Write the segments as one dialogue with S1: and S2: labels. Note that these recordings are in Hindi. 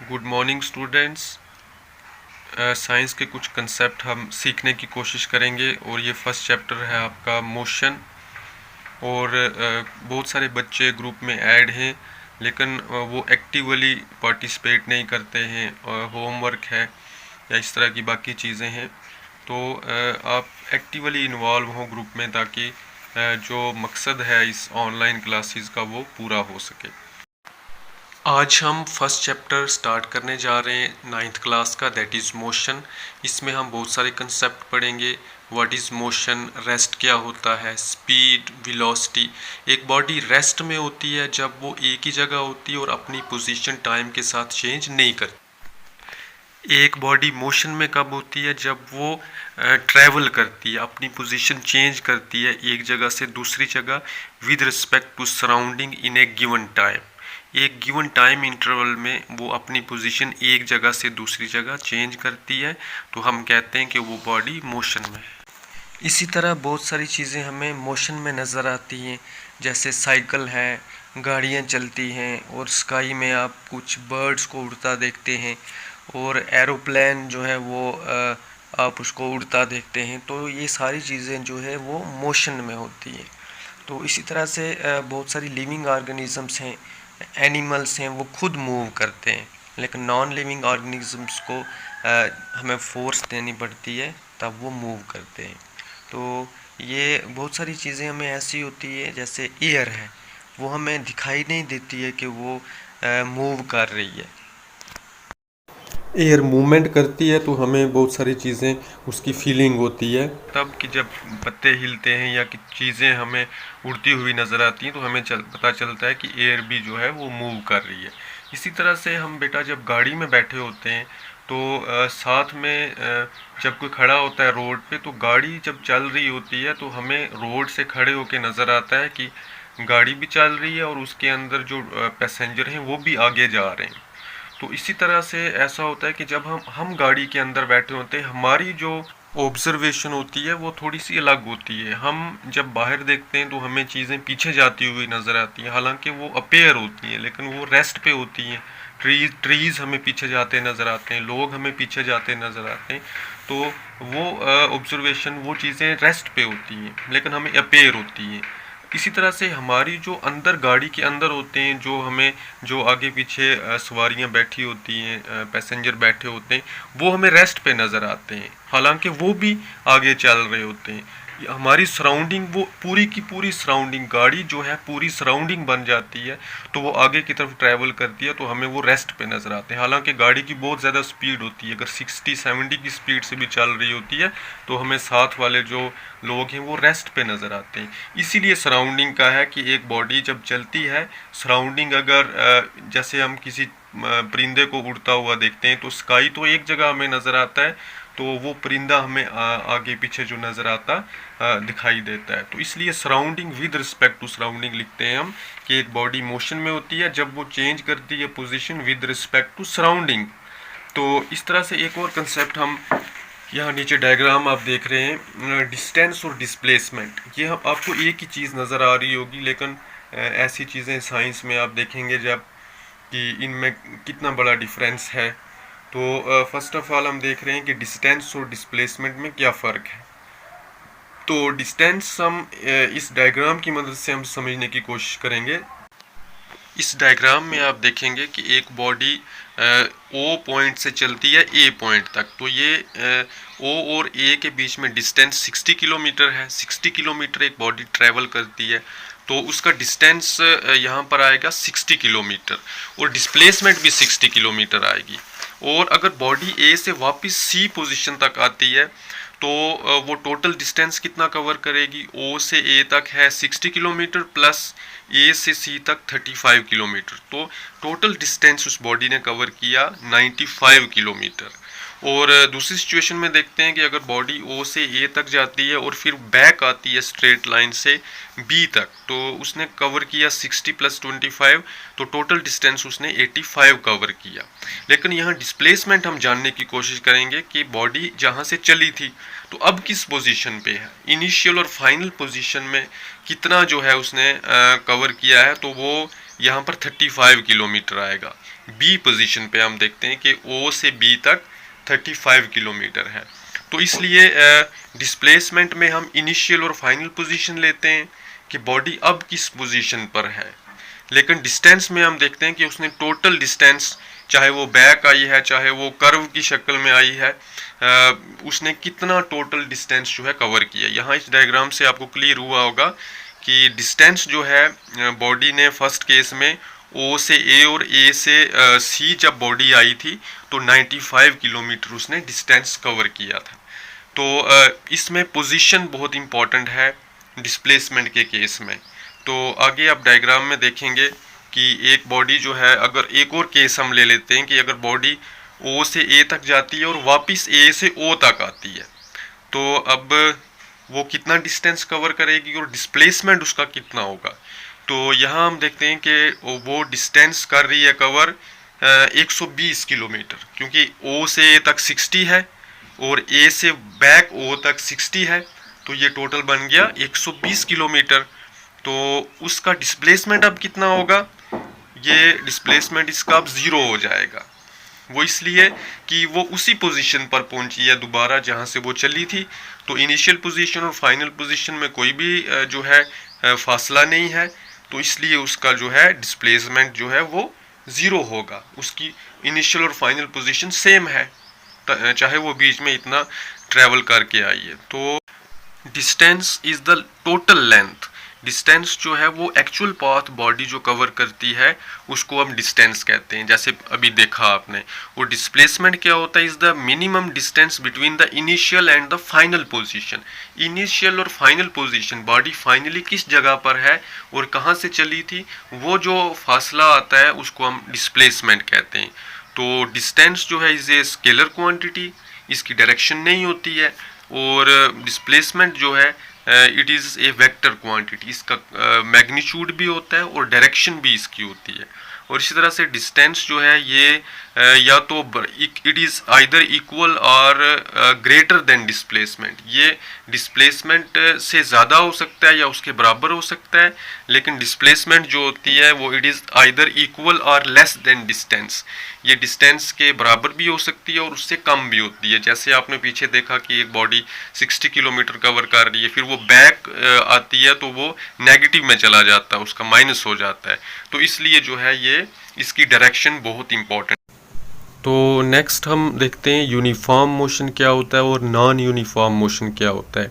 S1: Good morning students. साइंस के कुछ कंसेप्ट हम सीखने की कोशिश करेंगे और ये फर्स्ट चैप्टर है आपका मोशन। और बहुत सारे बच्चे ग्रुप में ऐड हैं लेकिन वो एक्टिवली पार्टिसिपेट नहीं करते हैं, होमवर्क है या इस तरह की बाकी चीज़ें हैं। तो आप एक्टिवली इन्वॉल्व हों ग्रुप में ताकि जो मकसद है इस ऑनलाइन क्लासेस का वो पूरा हो सके। आज हम फर्स्ट चैप्टर स्टार्ट करने जा रहे हैं 9th क्लास का, दैट इज़ मोशन। इसमें हम बहुत सारे कंसेप्ट पढ़ेंगे। व्हाट इज़ मोशन, रेस्ट क्या होता है, स्पीड, वेलोसिटी। एक बॉडी रेस्ट में होती है जब वो एक ही जगह होती है और अपनी पोजीशन टाइम के साथ चेंज नहीं करती। एक बॉडी मोशन में कब होती है, जब वो ट्रैवल करती है, अपनी पोजीशन चेंज करती है एक जगह से दूसरी जगह with respect to surrounding in a given time. एक गिवन टाइम इंटरवल में वो अपनी पोजीशन एक जगह से दूसरी जगह चेंज करती है, तो हम कहते हैं कि वो बॉडी मोशन में है। इसी तरह बहुत सारी चीज़ें हमें मोशन में नज़र आती हैं, जैसे साइकिल है, गाड़ियाँ चलती हैं, और स्काई में आप कुछ बर्ड्स को उड़ता देखते हैं, और एरोप्लेन जो है वो आप उसको उड़ता देखते हैं। तो ये सारी चीज़ें जो है वो मोशन में होती हैं। तो इसी तरह से बहुत सारी लिविंग ऑर्गेनिजम्स हैं, एनिमल्स हैं, वो खुद मूव करते हैं, लेकिन नॉन लिविंग ऑर्गेनिजम्स को हमें फोर्स देनी पड़ती है तब वो मूव करते हैं। तो ये बहुत सारी चीज़ें हमें ऐसी होती है, जैसे एयर है, वो हमें दिखाई नहीं देती है कि वो मूव कर रही है। एयर मूवमेंट करती है तो हमें बहुत सारी चीज़ें उसकी फीलिंग होती है, तब कि जब पत्ते हिलते हैं या कि चीज़ें हमें उड़ती हुई नज़र आती हैं तो हमें पता चलता है कि एयर भी जो है वो मूव कर रही है। इसी तरह से हम बेटा जब गाड़ी में बैठे होते हैं तो साथ में जब कोई खड़ा होता है रोड पे, तो गाड़ी जब चल रही होती है तो हमें रोड से खड़े होकर नज़र आता है कि गाड़ी भी चल रही है और उसके अंदर जो पैसेंजर हैं वो भी आगे जा रहे हैं। तो इसी तरह से ऐसा होता है कि जब हम गाड़ी के अंदर बैठे होते हैं, हमारी जो ऑब्जर्वेशन होती है वो थोड़ी सी अलग होती है। हम जब बाहर देखते हैं तो हमें चीज़ें पीछे जाती हुई नज़र आती हैं, हालांकि वो अपेयर होती हैं लेकिन वो रेस्ट पे होती हैं। ट्रीज़ हमें पीछे जाते नज़र आते हैं, लोग हमें पीछे जाते नज़र आते हैं। तो वो ऑब्जर्वेशन, वो चीज़ें रेस्ट पे होती हैं लेकिन हमें अपेयर होती हैं। इसी तरह से हमारी जो अंदर गाड़ी के अंदर होते हैं, जो आगे पीछे सवारियां बैठी होती हैं, पैसेंजर बैठे होते हैं, वो हमें रेस्ट पे नज़र आते हैं, हालांकि वो भी आगे चल रहे होते हैं। हमारी सराउंडिंग, वो पूरी की पूरी सराउंडिंग, गाड़ी जो है पूरी सराउंडिंग बन जाती है, तो वो आगे की तरफ ट्रैवल करती है तो हमें वो रेस्ट पे नज़र आते हैं। हालांकि गाड़ी की बहुत ज़्यादा स्पीड होती है, अगर 60-70 की स्पीड से भी चल रही होती है तो हमें साथ वाले जो लोग हैं वो रेस्ट पे नज़र आते हैं। इसीलिए सराउंडिंग का है कि एक बॉडी जब चलती है, सराउंडिंग अगर जैसे हम किसी परिंदे को उड़ता हुआ देखते हैं तो स्काई तो एक जगह हमें नज़र आता है, तो वो परिंदा हमें आगे पीछे जो नज़र आता दिखाई देता है। तो इसलिए surrounding with respect to surrounding लिखते हैं हम, कि एक बॉडी मोशन में होती है जब वो चेंज करती है position with respect to surrounding. तो इस तरह से एक और कंसेप्ट हम यहाँ नीचे डायग्राम आप देख रहे हैं, डिस्टेंस और डिस्प्लेसमेंट। ये हम आपको एक ही चीज़ नज़र आ रही होगी, लेकिन ऐसी चीज़ें साइंस में आप देखेंगे जब कि इनमें कितना बड़ा डिफरेंस है। तो फर्स्ट ऑफ ऑल हम देख रहे हैं कि डिस्टेंस और डिस्प्लेसमेंट में क्या फ़र्क है। तो डिस्टेंस हम इस डायग्राम की मदद से हम समझने की कोशिश करेंगे। इस डायग्राम में आप देखेंगे कि एक बॉडी ओ पॉइंट से चलती है ए पॉइंट तक, तो ये ओ और ए के बीच में डिस्टेंस 60 किलोमीटर है। 60 किलोमीटर एक बॉडी ट्रैवल करती है, तो उसका डिस्टेंस यहाँ पर आएगा 60 किलोमीटर, और डिस्प्लेसमेंट भी 60 किलोमीटर आएगी। और अगर बॉडी ए से वापस सी पोजीशन तक आती है तो वो टोटल डिस्टेंस कितना कवर करेगी, ओ से ए तक है 60 किलोमीटर प्लस ए से सी तक 35 किलोमीटर, तो टोटल डिस्टेंस उस बॉडी ने कवर किया 95 किलोमीटर। और दूसरी सिचुएशन में देखते हैं कि अगर बॉडी ओ से ए तक जाती है और फिर बैक आती है स्ट्रेट लाइन से बी तक, तो उसने कवर किया 60 प्लस 25, तो टोटल डिस्टेंस उसने 85 कवर किया। लेकिन यहाँ डिस्प्लेसमेंट हम जानने की कोशिश करेंगे कि बॉडी जहाँ से चली थी तो अब किस पोजीशन पे है, इनिशियल और फाइनल पोजीशन में कितना जो है उसने कवर किया है। तो वो यहाँ पर 35 किलोमीटर आएगा। बी पोजीशन पे हम देखते हैं कि ओ से बी तक 35 किलोमीटर है। तो इसलिए डिस्प्लेसमेंट में हम इनिशियल और फाइनल पोजीशन लेते हैं कि बॉडी अब किस पोजीशन पर है, लेकिन डिस्टेंस में हम देखते हैं कि उसने टोटल डिस्टेंस, चाहे वो बैक आई है चाहे वो कर्व की शक्ल में आई है, उसने कितना टोटल डिस्टेंस जो है कवर किया। यहाँ इस डायग्राम से आपको क्लियर हुआ होगा कि डिस्टेंस जो है बॉडी ने फर्स्ट केस में ओ से ए और ए से सी जब बॉडी आई थी तो 95 किलोमीटर उसने डिस्टेंस कवर किया था। तो इसमें पोजीशन बहुत इम्पॉर्टेंट है डिस्प्लेसमेंट के केस में। तो आगे आप डायग्राम में देखेंगे कि एक बॉडी जो है, अगर एक और केस हम ले लेते हैं कि अगर बॉडी ओ से ए तक जाती है और वापस ए से ओ तक आती है, तो अब वो कितना डिस्टेंस कवर करेगी और डिस्प्लेसमेंट उसका कितना होगा। तो यहाँ हम देखते हैं कि वो डिस्टेंस कर रही है कवर 120 किलोमीटर, क्योंकि ओ से ए तक 60 है और ए से बैक ओ तक 60 है, तो ये टोटल बन गया 120 किलोमीटर। तो उसका डिस्प्लेसमेंट अब कितना होगा, ये डिस्प्लेसमेंट इसका अब 0 हो जाएगा। वो इसलिए कि वो उसी पोजीशन पर पहुंची है दोबारा जहां से वो चली थी। तो इनिशियल पोजीशन और फाइनल पोजीशन में कोई भी जो है फासला नहीं है, तो इसलिए उसका जो है डिस्प्लेसमेंट जो है वो 0 होगा। उसकी इनिशियल और फाइनल पोजीशन सेम है, चाहे वो बीच में इतना ट्रैवल करके आई है। तो distance is the total length. Distance जो है वो एक्चुअल पाथ बॉडी जो कवर करती है उसको हम डिस्टेंस कहते हैं, जैसे अभी देखा आपने। वो डिस्प्लेसमेंट क्या होता है, is the minimum distance between the initial and the final position. Initial और फाइनल पोजीशन, बॉडी फाइनली किस जगह पर है और कहाँ से चली थी, वो जो फासला आता है उसको हम डिस्प्लेसमेंट कहते हैं। तो डिस्टेंस जो है इज ए स्केलर क्वांटिटी, इसकी डायरेक्शन नहीं होती है, और डिस्प्लेसमेंट जो है it is a vector quantity, इसका मैग्नीट्यूड भी होता है और डायरेक्शन भी इसकी होती है। और इसी तरह से डिस्टेंस जो है ये या तो इट इज़ आइदर इक्वल और ग्रेटर देन डिस्प्लेसमेंट, ये डिस्प्लेसमेंट से ज़्यादा हो सकता है या उसके बराबर हो सकता है, लेकिन डिस्प्लेसमेंट जो होती है वो इट इज़ आइदर इक्वल और लेस देन डिस्टेंस, ये डिस्टेंस के बराबर भी हो सकती है और उससे कम भी होती है। जैसे आपने पीछे देखा कि एक बॉडी 60 किलोमीटर कवर कर रही है, फिर वो बैक आती है तो वो नेगेटिव में चला जाता है, उसका माइनस हो जाता है। तो इसलिए जो है ये इसकी डायरेक्शन बहुत इंपॉर्टेंट। तो नेक्स्ट हम देखते हैं यूनिफॉर्म मोशन क्या होता है और नॉन यूनिफॉर्म मोशन क्या होता है।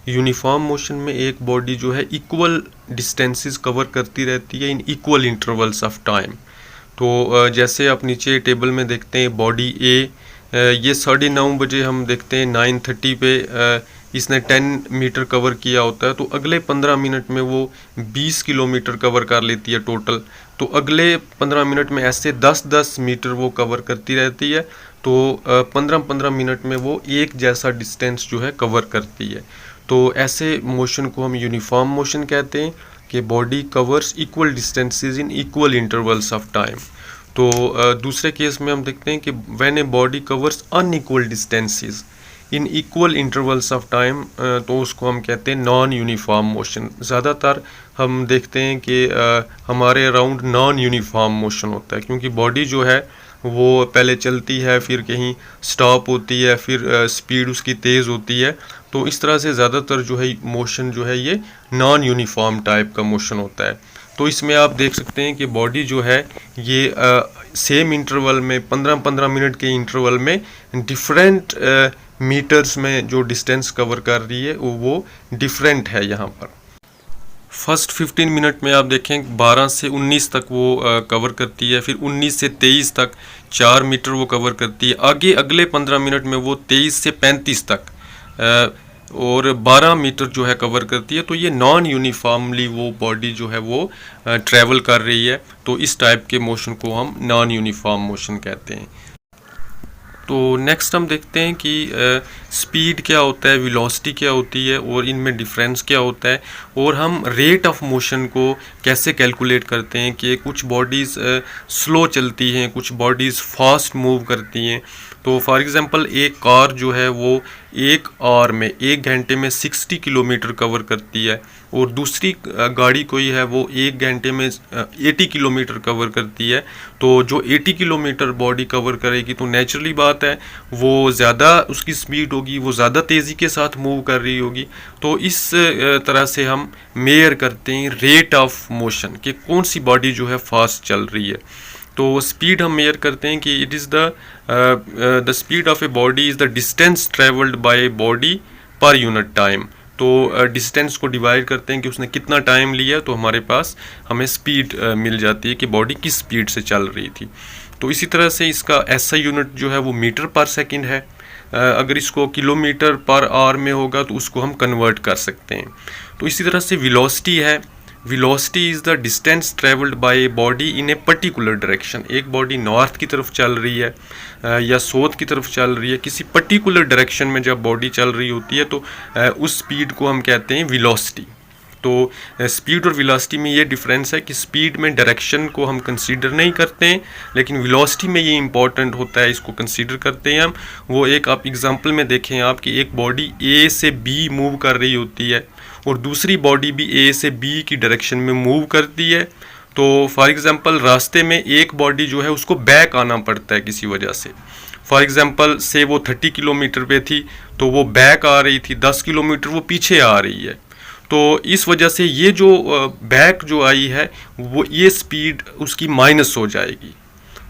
S1: यूनिफॉर्म मोशन में एक बॉडी जो है इक्वल डिस्टेंसेस कवर करती रहती है in equal intervals of time. तो जैसे आप नीचे टेबल में देखते हैं बॉडी ए, ये 9:30 बजे हम देखते हैं 9:30 पे इसने 10 मीटर कवर किया होता है, तो अगले 15 मिनट में वो 20 किलोमीटर कवर कर लेती है टोटल। तो अगले 15 मिनट में ऐसे 10-10 मीटर वो कवर करती रहती है, तो 15-15 मिनट में वो एक जैसा डिस्टेंस जो है कवर करती है। तो ऐसे मोशन को हम यूनिफॉर्म मोशन कहते हैं कि body covers equal distances in equal intervals of time. तो दूसरे केस में हम देखते हैं कि when a body covers unequal distances in equal intervals of time, तो उसको हम कहते हैं नॉन यूनिफॉर्म मोशन। ज़्यादातर हम देखते हैं कि हमारे अराउंड नॉन यूनिफॉर्म मोशन होता है, क्योंकि बॉडी जो है वो पहले चलती है, फिर कहीं स्टॉप होती है, फिर स्पीड उसकी तेज़ होती है। तो इस तरह से ज़्यादातर जो है मोशन जो है ये नॉन यूनिफॉर्म टाइप का मोशन होता है। तो इसमें आप देख सकते हैं कि बॉडी जो है ये सेम इंटरवल में 15-15 मिनट के इंटरवल में डिफरेंट मीटर्स में जो डिस्टेंस कवर कर रही है वो डिफरेंट है। यहाँ पर फर्स्ट 15 मिनट में आप देखें 12 से 19 तक वो कवर करती है, फिर 19 से 23 तक 4 मीटर वो कवर करती है। आगे अगले 15 मिनट में वो 23 से 35 तक और 12 मीटर जो है कवर करती है। तो ये नॉन यूनिफॉर्मली वो बॉडी जो है वो ट्रैवल कर रही है। तो इस टाइप के मोशन को हम नॉन यूनिफॉर्म मोशन कहते हैं। तो नेक्स्ट हम देखते हैं कि स्पीड क्या होता है, वेलोसिटी क्या होती है और इनमें डिफरेंस क्या होता है, और हम रेट ऑफ मोशन को कैसे कैलकुलेट करते हैं कि कुछ बॉडीज़ स्लो चलती हैं, कुछ बॉडीज़ फास्ट मूव करती हैं। तो फॉर एग्जांपल एक कार जो है वो एक आवर में 1 घंटे में 60 किलोमीटर कवर करती है, और दूसरी गाड़ी कोई है वो 1 घंटे में 80 किलोमीटर कवर करती है। तो जो 80 किलोमीटर बॉडी कवर करेगी तो नेचुरली बात है वो ज़्यादा उसकी स्पीड होगी, वो ज़्यादा तेज़ी के साथ मूव कर रही होगी। तो इस तरह से हम मेयर करते हैं रेट ऑफ मोशन कि कौन सी बॉडी जो है फास्ट चल रही है। तो स्पीड हम मेयर करते हैं कि it is the speed of a body is the distance travelled by a body per unit time. तो डिस्टेंस को डिवाइड करते हैं कि उसने कितना टाइम लिया, तो हमारे पास हमें स्पीड मिल जाती है कि बॉडी किस स्पीड से चल रही थी। तो इसी तरह से इसका एसआई यूनिट जो है वो मीटर पर सेकंड है। अगर इसको किलोमीटर पर आवर में होगा तो उसको हम कन्वर्ट कर सकते हैं। तो इसी तरह से वेलोसिटी है। Velocity is the distance travelled by a body in a particular direction. एक बॉडी नॉर्थ की तरफ चल रही है या साउथ की तरफ चल रही है, किसी पर्टिकुलर डायरेक्शन में जब बॉडी चल रही होती है तो उस स्पीड को हम कहते हैं वेलोसिटी। तो स्पीड और वेलोसिटी में ये डिफरेंस है कि स्पीड में डायरेक्शन को हम कंसीडर नहीं करते हैं, लेकिन वेलोसिटी में ये इंपॉर्टेंट होता है, इसको कंसीडर करते हैं हम। वो एक आप एग्जांपल में देखें आप कि एक बॉडी ए से बी मूव कर रही होती है और दूसरी बॉडी भी ए से बी की डायरेक्शन में मूव करती है। तो फॉर एग्जांपल रास्ते में एक बॉडी जो है उसको बैक आना पड़ता है किसी वजह से। फॉर एग्जांपल से वो 30 किलोमीटर पे थी तो वो बैक आ रही थी, 10 किलोमीटर वो पीछे आ रही है। तो इस वजह से ये जो बैक जो आई है वो ये स्पीड उसकी माइनस हो जाएगी।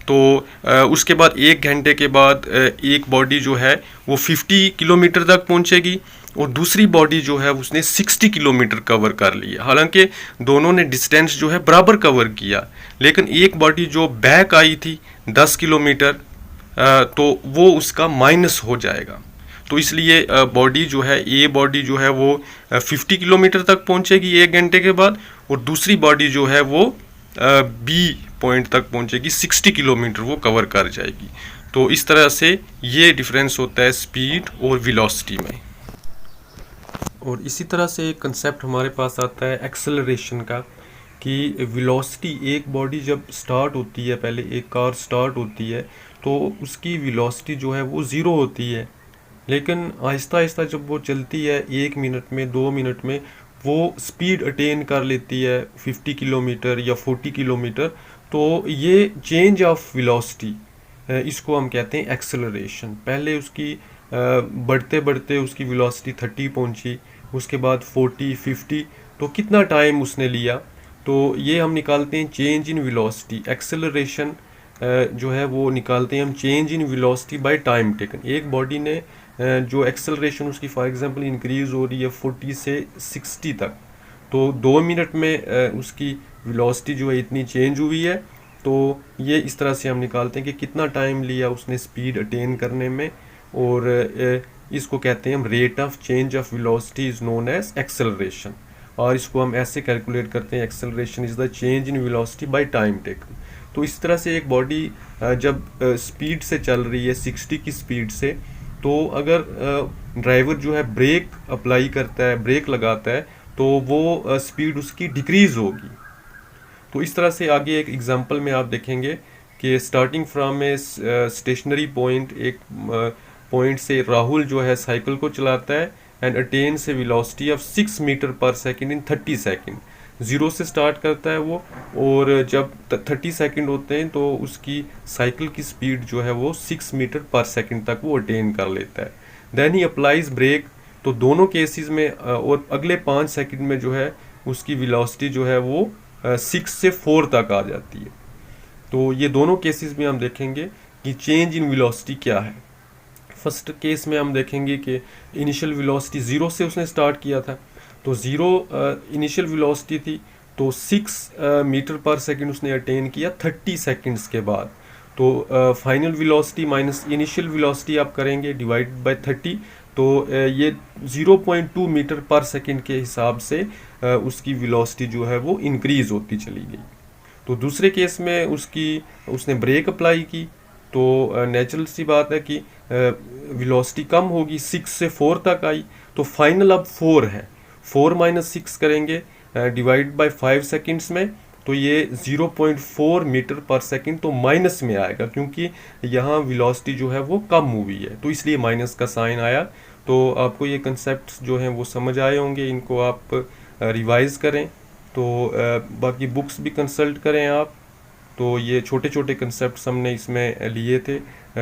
S1: तो उसके बाद 1 घंटे के बाद एक बॉडी जो है वो 50 किलोमीटर तक पहुंचेगी और दूसरी बॉडी जो है उसने 60 किलोमीटर कवर कर लिया। हालांकि दोनों ने डिस्टेंस जो है बराबर कवर किया, लेकिन एक बॉडी जो बैक आई थी 10 किलोमीटर तो वो उसका माइनस हो जाएगा। तो इसलिए बॉडी जो है ए बॉडी जो है वो 50 किलोमीटर तक पहुंचेगी 1 घंटे के बाद, और दूसरी बॉडी जो है वो बी पॉइंट तक पहुंचेगी, 60 किलोमीटर वो कवर कर जाएगी। तो इस तरह से ये डिफरेंस होता है स्पीड और वेलोसिटी में। और इसी तरह से एक कंसेप्ट हमारे पास आता है एक्सेलरेशन का, कि वेलोसिटी एक बॉडी जब स्टार्ट होती है, पहले एक कार स्टार्ट होती है तो उसकी वेलोसिटी जो है वो ज़ीरो होती है, लेकिन आहिस्ता आहिस्ता जब वो चलती है 1 मिनट में 2 मिनट में वो स्पीड अटेन कर लेती है 50 किलोमीटर या 40 किलोमीटर। तो ये चेंज ऑफ वेलोसिटी इसको हम कहते हैं एक्सेलरेशन। पहले उसकी बढ़ते बढ़ते उसकी वेलोसिटी 30 पहुंची, उसके बाद 40 50, तो कितना टाइम उसने लिया, तो ये हम निकालते हैं चेंज इन वेलोसिटी। एक्सेलरेशन जो है वो निकालते हैं हम change in velocity by time taken. एक बॉडी ने जो एक्सेलरेशन उसकी फॉर एग्जांपल इंक्रीज़ हो रही है 40 से 60 तक, तो 2 मिनट में उसकी वेलोसिटी जो है इतनी चेंज हुई है। तो ये इस तरह से हम निकालते हैं कि कितना टाइम लिया उसने स्पीड अटेन करने में, और इसको कहते हैं हम rate of change of velocity is known as acceleration. और इसको हम ऐसे कैलकुलेट करते हैं, acceleration is the change in velocity by time taken. तो इस तरह से एक बॉडी जब स्पीड से चल रही है 60 की स्पीड से, तो अगर ड्राइवर जो है ब्रेक अप्लाई करता है, ब्रेक लगाता है, तो वो स्पीड उसकी डिक्रीज़ होगी। तो इस तरह से आगे एक एग्जांपल में आप देखेंगे कि starting from a stationary point, एक पॉइंट से राहुल जो है साइकिल को चलाता है and attains a velocity of 6 metre पर सेकेंड इन 30 सेकेंड। 0 से स्टार्ट करता है वो, और जब 30 सेकंड होते हैं तो उसकी साइकिल की स्पीड जो है वो 6 मीटर पर सेकंड तक वो अटेन कर लेता है। Then he applies brake. तो दोनों केसेस में और अगले 5 सेकंड में जो है उसकी वेलोसिटी जो है वो 6 से 4 तक आ जाती है। तो ये दोनों केसेस में हम देखेंगे कि चेंज इन वेलोसिटी क्या है। फर्स्ट केस में हम देखेंगे कि इनिशियल वेलोसिटी 0 से उसने स्टार्ट किया था, तो 0 इनिशियल वेलोसिटी थी, तो 6 मीटर पर सेकंड उसने अटेन किया 30 सेकंड्स के बाद। तो final velocity minus initial velocity आप करेंगे डिवाइड बाय 30, तो ये 0.2 मीटर पर सेकंड के हिसाब से उसकी वेलोसिटी जो है वो इंक्रीज़ होती चली गई। तो दूसरे केस में उसने ब्रेक अप्लाई की, तो नेचुरल सी बात है कि वेलोसिटी कम होगी, 6 से 4 तक आई, तो फाइनल अब 4 है। 4 - 6 करेंगे डिवाइड बाय 5 सेकंड्स में, तो ये 0.4 मीटर पर सेकंड तो माइनस में आएगा, क्योंकि यहाँ वेलोसिटी जो है वो कम हुई है, तो इसलिए माइनस का साइन आया। तो आपको ये कंसेप्ट जो हैं वो समझ आए होंगे, इनको आप रिवाइज करें। तो बाकी बुक्स भी कंसल्ट करें आप। तो ये छोटे छोटे कंसेप्ट हमने इसमें लिए थे,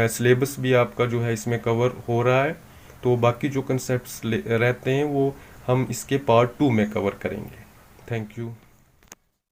S1: सिलेबस भी आपका जो है इसमें कवर हो रहा है। तो बाकी जो कंसेप्ट्स रहते हैं वो हम इसके पार्ट 2 में कवर करेंगे। Thank you.